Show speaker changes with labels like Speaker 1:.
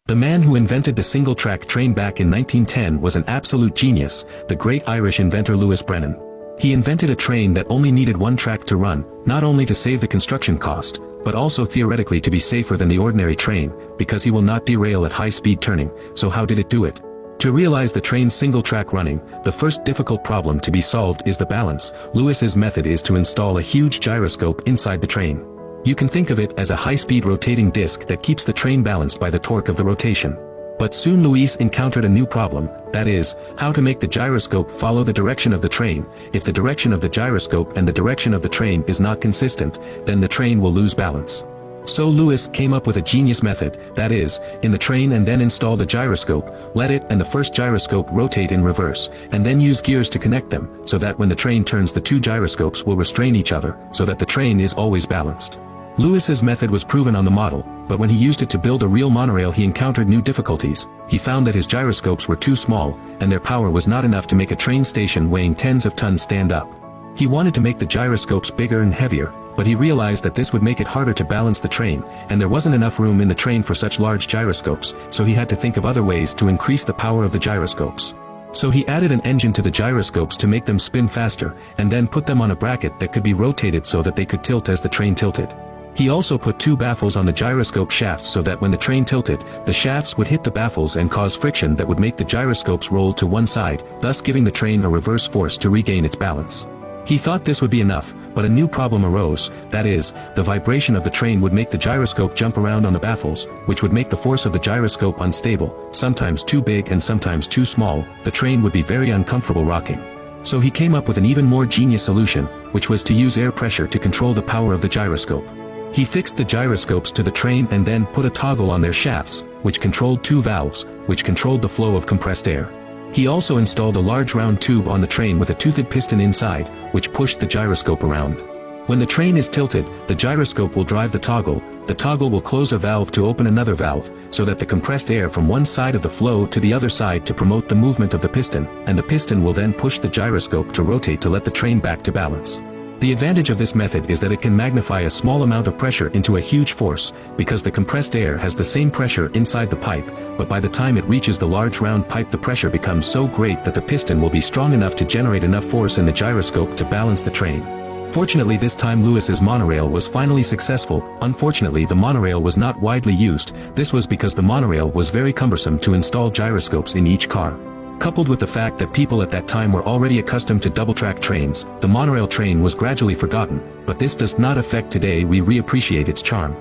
Speaker 1: The man who invented the single-track train back in 1910 was an absolute genius, the great Irish inventor Louis Brennan. He invented a train that only needed one track to run, not only to save the construction cost, but also theoretically to be safer than the ordinary train, because he will not derail at high-speed turning. So how did it do it? To realize the train's single-track running, the first difficult problem to be solved is the balance. Louis's method is to install a huge gyroscope inside the train. You can think of it as a high-speed rotating disc that keeps the train balanced by the torque of the rotation. But soon Louis encountered a new problem, that is, how to make the gyroscope follow the direction of the train. If the direction of the gyroscope and the direction of the train is not consistent, then the train will lose balance. So Louis came up with a genius method, that is, in the train and then install the gyroscope, let it and the first gyroscope rotate in reverse, and then use gears to connect them, so that when the train turns the two gyroscopes will restrain each other, so that the train is always balanced. Louis's method was proven on the model, but when he used it to build a real monorail he encountered new difficulties. He found that his gyroscopes were too small, and their power was not enough to make a train station weighing tens of tons stand up. He wanted to make the gyroscopes bigger and heavier, but he realized that this would make it harder to balance the train, and there wasn't enough room in the train for such large gyroscopes, so he had to think of other ways to increase the power of the gyroscopes. So he added an engine to the gyroscopes to make them spin faster, and then put them on a bracket that could be rotated so that they could tilt as the train tilted. He also put two baffles on the gyroscope shafts so that when the train tilted, the shafts would hit the baffles and cause friction that would make the gyroscopes roll to one side, thus giving the train a reverse force to regain its balance. He thought this would be enough, but a new problem arose, that is, the vibration of the train would make the gyroscope jump around on the baffles, which would make the force of the gyroscope unstable, sometimes too big and sometimes too small. The train would be very uncomfortable rocking. So he came up with an even more genius solution, which was to use air pressure to control the power of the gyroscope. He fixed the gyroscopes to the train and then put a toggle on their shafts, which controlled two valves, which controlled the flow of compressed air. He also installed a large round tube on the train with a toothed piston inside, which pushed the gyroscope around. When the train is tilted, the gyroscope will drive the toggle will close a valve to open another valve, so that the compressed air from one side of the flow to the other side to promote the movement of the piston, and the piston will then push the gyroscope to rotate to let the train back to balance. The advantage of this method is that it can magnify a small amount of pressure into a huge force, because the compressed air has the same pressure inside the pipe, but by the time it reaches the large round pipe the pressure becomes so great that the piston will be strong enough to generate enough force in the gyroscope to balance the train. Fortunately this time Louis's monorail was finally successful. Unfortunately the monorail was not widely used. This was because the monorail was very cumbersome to install gyroscopes in each car. Coupled with the fact that people at that time were already accustomed to double-track trains, the monorail train was gradually forgotten, but this does not affect today. We reappreciate its charm.